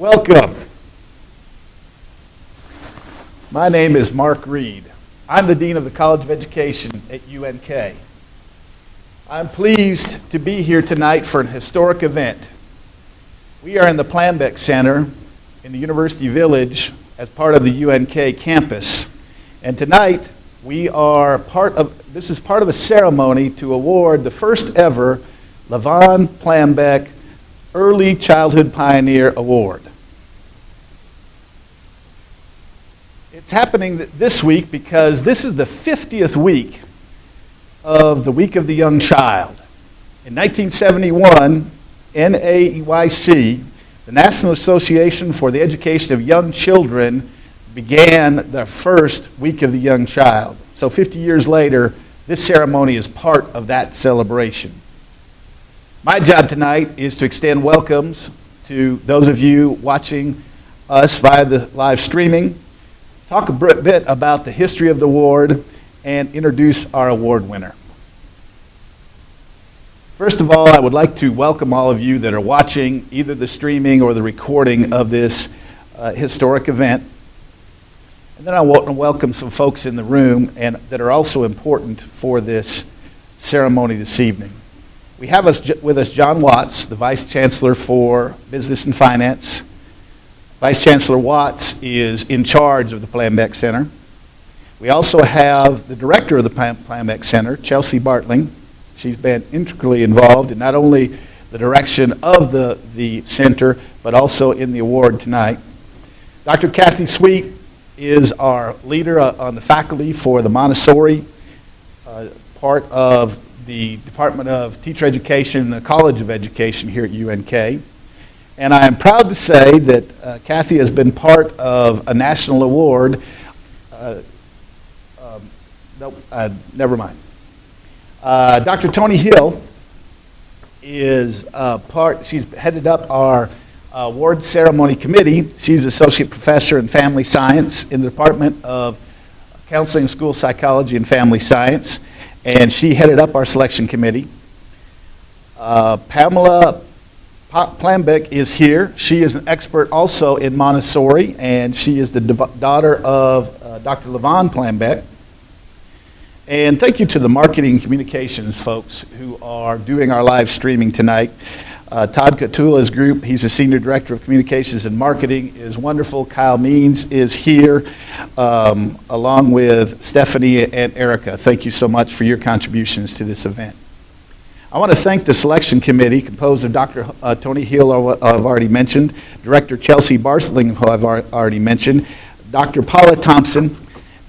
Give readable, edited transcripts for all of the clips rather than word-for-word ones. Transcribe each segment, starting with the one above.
Welcome. My name is Mark Reed. I'm the Dean of the College of Education at UNK. I'm pleased to be here tonight for an historic event. We are in the Plambeck Center in the University Village as part of the UNK campus. And tonight, this is part of a ceremony to award the first ever Lavon Plambeck Early Childhood Pioneer Award. It's happening this week because this is the 50th week of the Week of the Young Child. In 1971, NAEYC, the National Association for the Education of Young Children, began the first Week of the Young Child. So 50 years later, this ceremony is part of that celebration. My job tonight is to extend welcomes to those of you watching us via the live streaming, talk a bit about the history of the award, and introduce our award winner. First of all, I would like to welcome all of you that are watching either the streaming or the recording of this historic event. And then I want to welcome some folks in the room and that are also important for this ceremony this evening. We have with us John Watts, the Vice Chancellor for Business and Finance. Vice Chancellor Watts is in charge of the Plambeck Center. We also have the Director of the Plambeck Center, Chelsea Bartling. She's been integrally involved in not only the direction of the center, but also in the award tonight. Dr. Kathy Sweet is our leader on the faculty for the Montessori part of the Department of Teacher Education and the College of Education here at UNK. And I am proud to say that Kathy has been part of a national award. Never mind. Dr. Tony Hill is she's headed up our award ceremony committee. She's Associate Professor in Family Science in the Department of Counseling, School Psychology, and Family Science. And she headed up our selection committee. Pamela Plambeck is here. She is an expert also in Montessori, and she is the daughter of Dr. Lavon Plambeck. And thank you to the marketing and communications folks who are doing our live streaming tonight. Todd Catula's group, he's the Senior Director of Communications and Marketing, is wonderful. Kyle Means is here, along with Stephanie and Erica. Thank you so much for your contributions to this event. I want to thank the selection committee composed of Dr. Tony Hill, who I've already mentioned, Director Chelsea Bartling, who I've already mentioned, Dr. Paula Thompson,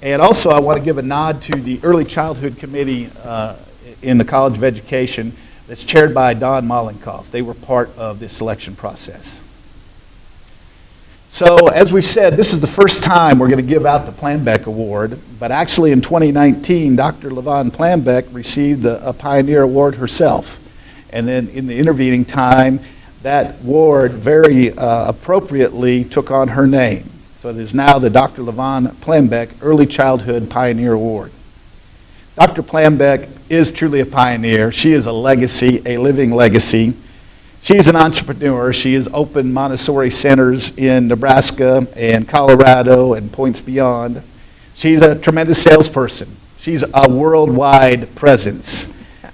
and also I want to give a nod to the Early Childhood Committee in the College of Education that's chaired by Don Mollenkoff. They were part of this selection process. So as we've said, this is the first time we're going to give out the Plambeck Award, but actually in 2019, Dr. Lavon Plambeck received a Pioneer Award herself. And then in the intervening time, that award very appropriately took on her name. So it is now the Dr. Lavon Plambeck Early Childhood Pioneer Award. Dr. Plambeck is truly a pioneer. She is a legacy, a living legacy. She's an entrepreneur. She has opened Montessori centers in Nebraska and Colorado and points beyond. She's a tremendous salesperson. She's a worldwide presence.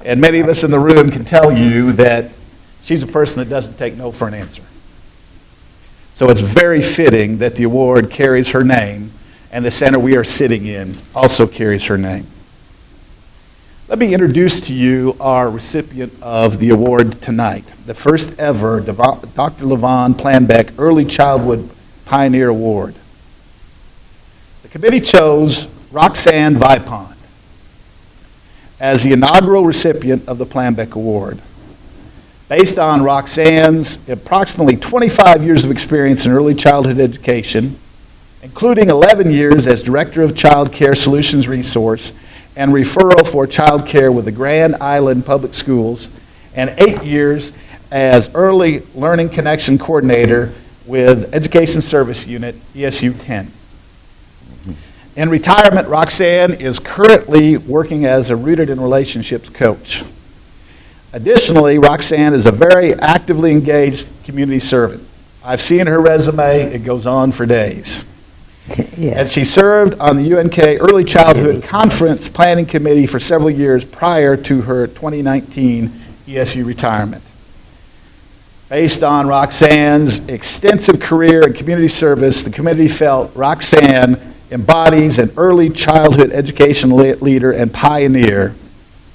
And many of us in the room can tell you that she's a person that doesn't take no for an answer. So it's very fitting that the award carries her name, and the center we are sitting in also carries her name. Let me introduce to you our recipient of the award tonight, the first ever Dr. Lavon Plambeck Early Childhood Pioneer Award. The committee chose Roxanne Vipond as the inaugural recipient of the Plambeck Award. Based on Roxanne's approximately 25 years of experience in early childhood education, including 11 years as Director of Child Care Solutions Resource and Referral for Child Care with the Grand Island Public Schools, and 8 years as Early Learning Connection Coordinator with Education Service Unit, ESU 10. In retirement, Roxanne is currently working as a Rooted in Relationships coach. Additionally, Roxanne is a very actively engaged community servant. I've seen her resume. It goes on for days. Yeah. And she served on the UNK Early Childhood Conference Planning Committee for several years prior to her 2019 ESU retirement. Based on Roxanne's extensive career in community service, the committee felt Roxanne embodies an early childhood education leader and pioneer,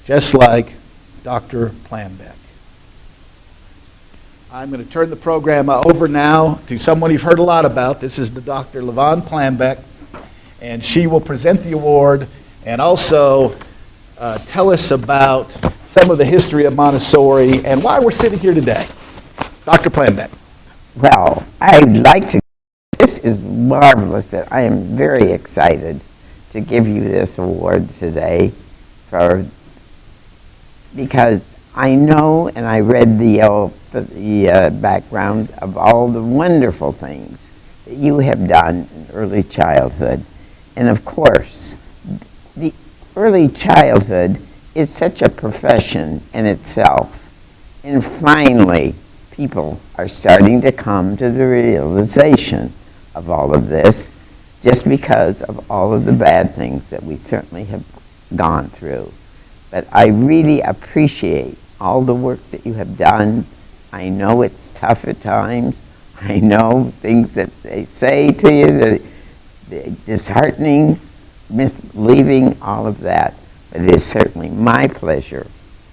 just like Dr. Plambeck. I'm going to turn the program over now to someone you've heard a lot about. This is Dr. Lavon Plambeck, and she will present the award and also tell us about some of the history of Montessori and why we're sitting here today. Dr. Plambeck. Well, I'd like to, this is marvelous that I am very excited to give you this award today because I know and I read the background of all the wonderful things that you have done in early childhood. And of course, the early childhood is such a profession in itself. And finally, people are starting to come to the realization of all of this just because of all of the bad things that we certainly have gone through. But I really appreciate all the work that you have done. I know it's tough at times. I know things that they say to you, the disheartening, misleading, all of that. But it is certainly my pleasure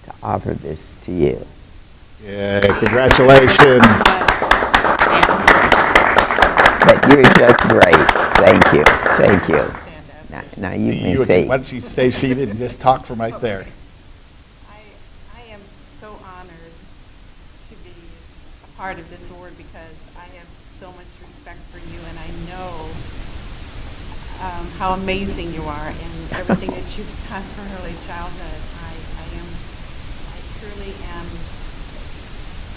to offer this to you. Yeah, congratulations. But you're just great. Thank you. Thank you. Now you may say. Why don't you stay seated and just talk from right there. I am so honored to be a part of this award because I have so much respect for you, and I know how amazing you are and everything that you've done for early childhood. I truly am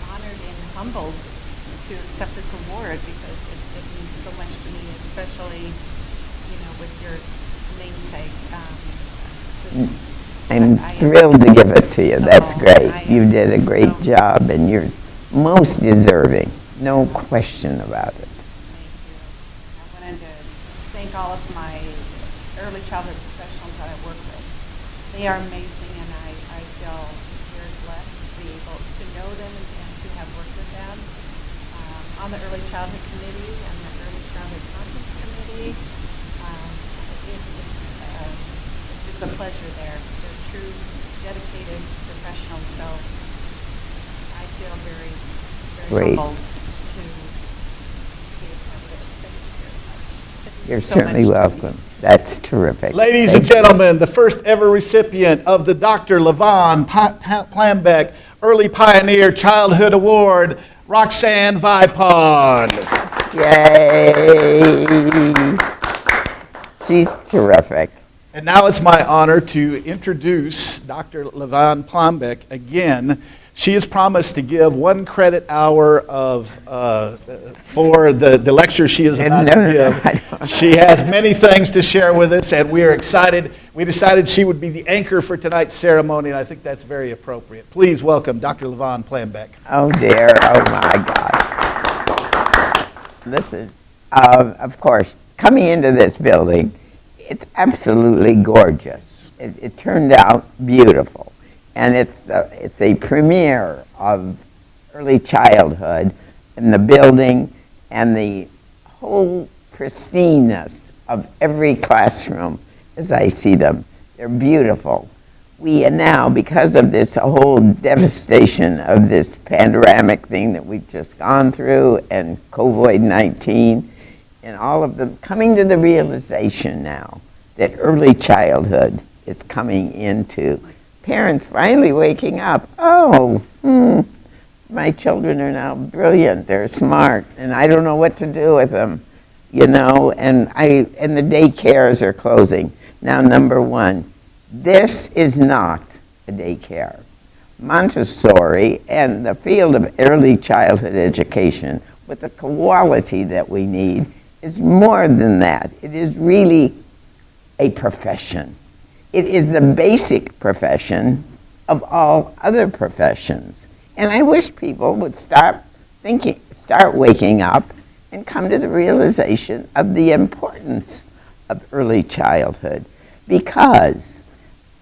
honored and humbled to accept this award because it means so much to me, especially, with your namesake. I'm thrilled to give it to you. That's great. You did a great job, and you're most deserving. No question about it. Thank you. I wanted to thank all of my early childhood professionals that I work with. They are amazing, and I feel very blessed to be able to know them and to have worked with them on the Early Childhood Committee and the Early Childhood Conference Committee. It's just a pleasure there. They're true, dedicated professionals, so I feel very, very humbled to be a part of it. Thank you very much. You're certainly welcome. That's terrific. Ladies and gentlemen, the first ever recipient of the Dr. Lavon Plambeck Early Pioneer Childhood Award, Roxanne Vipond. Yay! She's terrific. And now it's my honor to introduce Dr. Lavon Plambeck again. She has promised to give 1 credit hour for the lecture she is about to give. She has many things to share with us, and we are excited. We decided she would be the anchor for tonight's ceremony, and I think that's very appropriate. Please welcome Dr. Lavon Plambeck. Oh, dear. Oh, my God. Listen, of course, coming into this building, it's absolutely gorgeous. It turned out beautiful. And it's a premiere of early childhood in the building and the whole pristineness of every classroom as I see them. They're beautiful. We are now, because of this whole devastation of this panoramic thing that we've just gone through and COVID-19 and all of them, coming to the realization now that early childhood is coming into parents finally waking up. Oh, my children are now brilliant. They're smart, and I don't know what to do with them, and the daycares are closing. Now, number one, this is not a daycare. Montessori and the field of early childhood education, with the quality that we need, is more than that. It is really a profession. It is the basic profession of all other professions. And I wish people would start start waking up and come to the realization of the importance of early childhood, because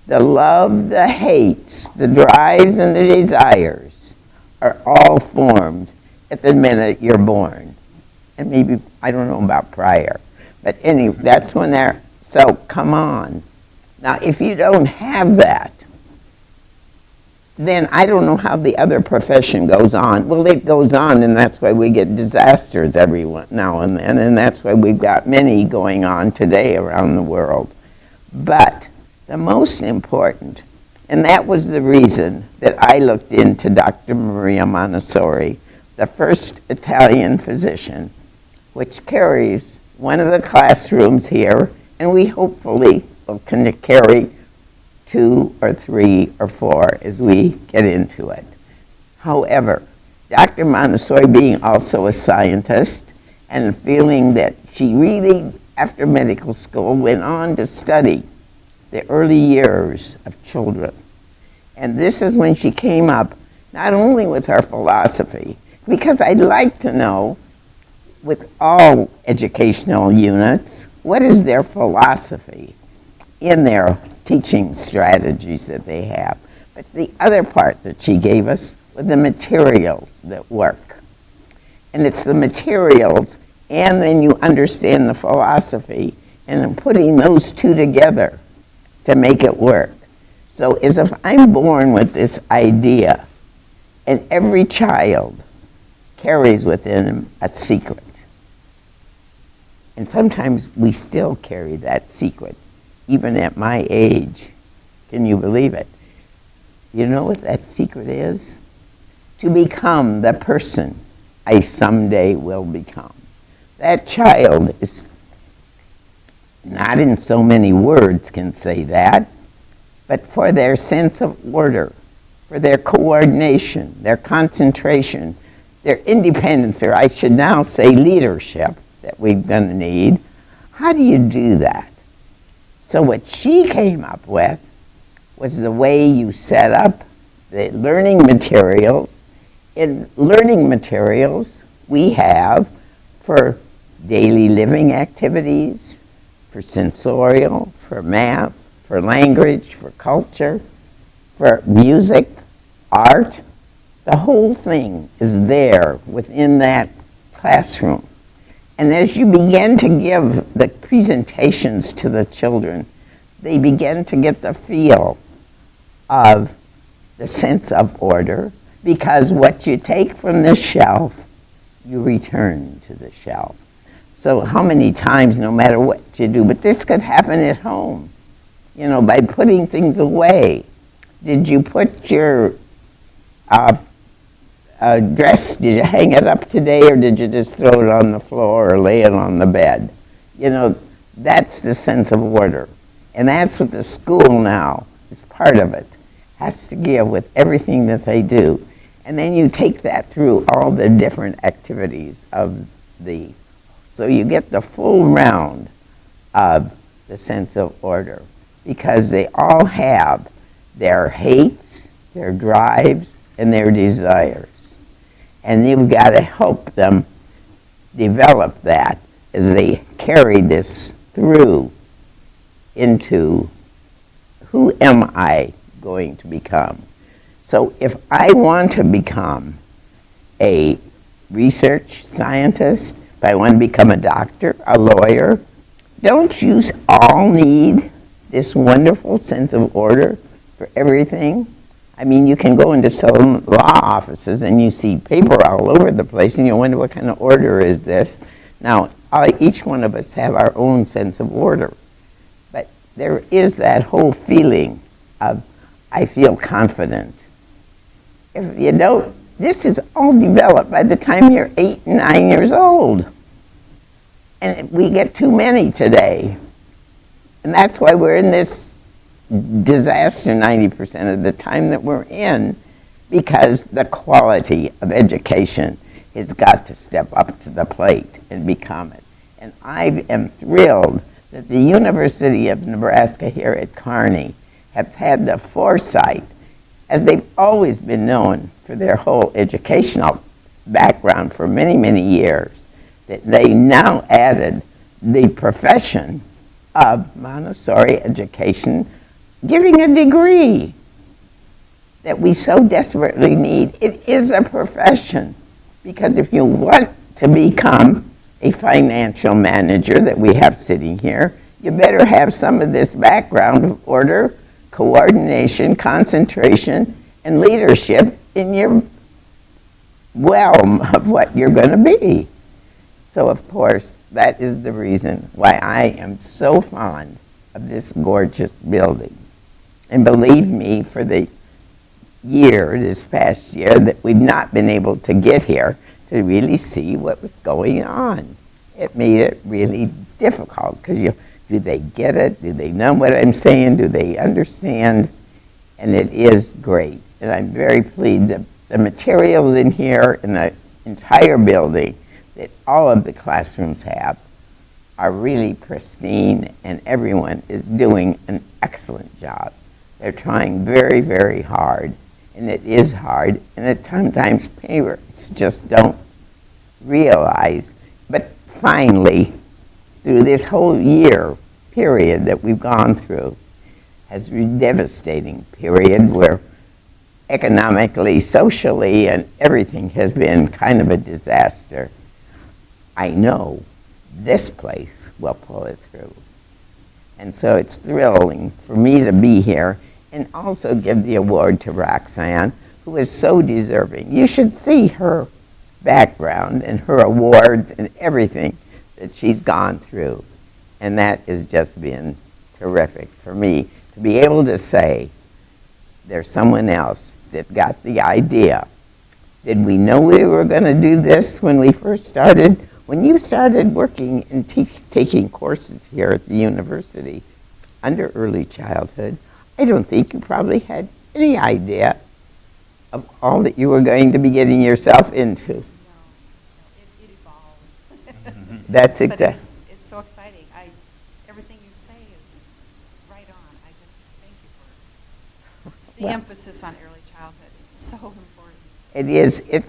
the love, the hates, the drives, and the desires are all formed at the minute you're born. And maybe, I don't know about prior, but anyway, that's when they're, so come on. Now, if you don't have that, then I don't know how the other profession goes on. Well, it goes on, and that's why we get disasters every now and then, and that's why we've got many going on today around the world. But the most important, and that was the reason that I looked into Dr. Maria Montessori, the first Italian physician, which carries one of the classrooms here, and we hopefully will carry 2 or 3 or 4 as we get into it. However, Dr. Montessori, being also a scientist and feeling that she really, after medical school, went on to study the early years of children. And this is when she came up not only with her philosophy, because I'd like to know, with all educational units, what is their philosophy in their teaching strategies that they have. But the other part that she gave us were the materials that work. And it's the materials, and then you understand the philosophy, and then putting those two together to make it work. So as if I'm born with this idea, and every child carries within him a secret. And sometimes we still carry that secret, even at my age. Can you believe it? You know what that secret is? To become the person I someday will become. That child is not in so many words can say that, but for their sense of order, for their coordination, their concentration, their independence, or I should now say leadership that we're going to need. How do you do that? So what she came up with was the way you set up the learning materials. In learning materials, we have for daily living activities, for sensorial, for math, for language, for culture, for music, art. The whole thing is there within that classroom. And as you begin to give the presentations to the children, they begin to get the feel of the sense of order, because what you take from the shelf, you return to the shelf. So how many times, no matter what you do, but this could happen at home, you know, by putting things away. Did you put your dress, did you hang it up today, or did you just throw it on the floor or lay it on the bed? You know, that's the sense of order. And that's what the school now is part of it, has to give with everything that they do. And then you take that through all the different activities of so you get the full round of the sense of order, because they all have their hates, their drives, and their desires. And you've got to help them develop that as they carry this through into who am I going to become. So if I want to become a research scientist, if I want to become a doctor, a lawyer, don't you all need this wonderful sense of order for everything? I mean, you can go into some law offices and you see paper all over the place and you wonder what kind of order is this. Now, each one of us have our own sense of order. But there is that whole feeling of, I feel confident. If you don't, this is all developed by the time you're 8 and 9 years old. And we get too many today. And that's why we're in this disaster 90% of the time that we're in, because the quality of education has got to step up to the plate and become it. And I am thrilled that the University of Nebraska here at Kearney have had the foresight, as they've always been known for their whole educational background for many, many years, that they now added the profession of Montessori education, giving a degree that we so desperately need. It is a profession, because if you want to become a financial manager that we have sitting here, you better have some of this background of order, coordination, concentration, and leadership in your realm of what you're going to be. So, of course, that is the reason why I am so fond of this gorgeous building. And believe me, for the this past year, that we've not been able to get here to really see what was going on. It made it really difficult, because do they get it? Do they know what I'm saying? Do they understand? And it is great. And I'm very pleased that the materials in here in the entire building that all of the classrooms have are really pristine, and everyone is doing an excellent job. They're trying very, very hard, and it is hard, and at sometimes parents just don't realize. But finally, through this whole year period that we've gone through, has been a devastating period where economically, socially, and everything has been kind of a disaster. I know this place will pull it through. And so it's thrilling for me to be here and also give the award to Roxanne, who is so deserving. You should see her background and her awards and everything that she's gone through. And that has just been terrific for me to be able to say there's someone else that got the idea. Did we know we were going to do this when we first started? When you started working and taking courses here at the university under early childhood, I don't think you probably had any idea of all that you were going to be getting yourself into. No, it evolved. That's But exactly. it's so exciting. Everything you say is right on. I just thank you for the Well, emphasis on early childhood. It's so important. It is. It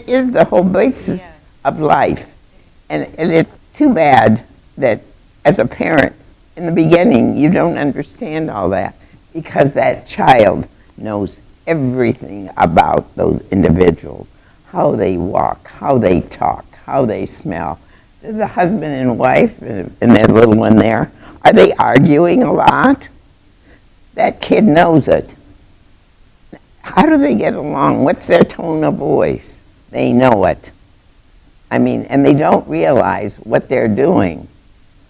is the whole basis Yes. of life. And it's too bad that as a parent, in the beginning, you don't understand all that, because that child knows everything about those individuals, how they walk, how they talk, how they smell. The husband and wife and that little one there, are they arguing a lot? That kid knows it. How do they get along? What's their tone of voice? They know it. I mean, and they don't realize what they're doing.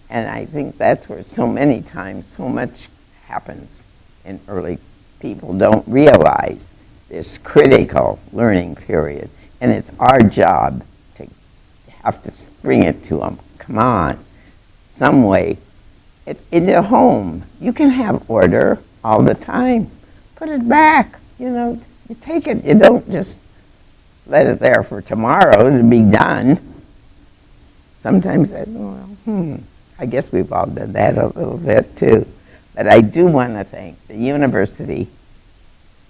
And I think that's where so many times so much happens in early. People don't realize this critical learning period. And it's our job to have to bring it to them. Come on, some way. In your home, you can have order all the time. Put it back, you take it. You don't just let it there for tomorrow to be done. Sometimes I guess we've all done that a little bit too. But I do want to thank the university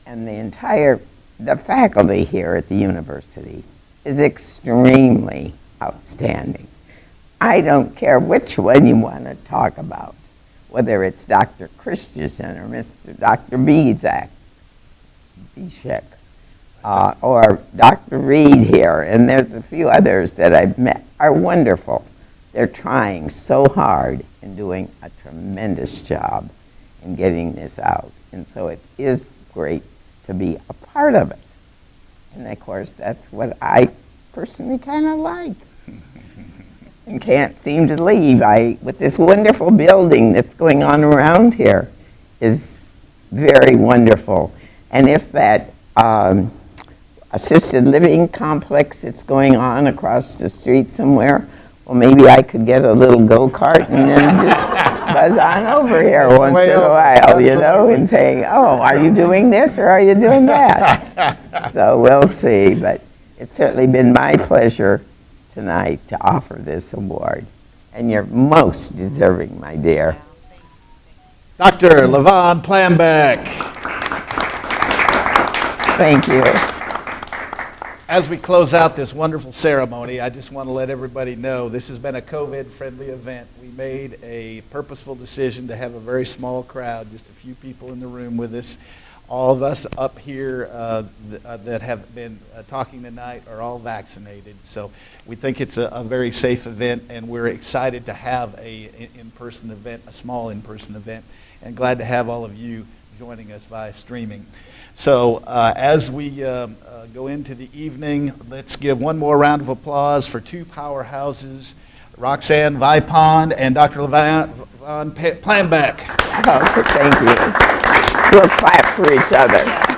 and the faculty here at the university is extremely outstanding. I don't care which one you want to talk about, whether it's Dr. Christensen or Dr. Bishek, or Dr. Reed here, and there's a few others that I've met, are wonderful. They're trying so hard and doing a tremendous job in getting this out. And so it is great to be a part of it. And of course, that's what I personally kind of like and can't seem to leave. With this wonderful building that's going on around here is very wonderful. And if that assisted living complex that's going on across the street somewhere, well, maybe I could get a little go-kart and then just buzz on over here once in a while, and say, oh, are you doing this or are you doing that? So we'll see, but it's certainly been my pleasure tonight to offer this award. And you're most deserving, my dear. Dr. Lavon Plambeck. Thank you. As we close out this wonderful ceremony, I just want to let everybody know this has been a COVID-friendly event. We made a purposeful decision to have a very small crowd, just a few people in the room with us. All of us up here that have been talking tonight are all vaccinated. So we think it's a very safe event, and we're excited to have a in-person event, a small in-person event, and glad to have all of you joining us via streaming. So as we go into the evening, let's give one more round of applause for two powerhouses, Roxanne Vipond and Dr. Lavon Plambeck. Oh, thank you. We'll clap for each other.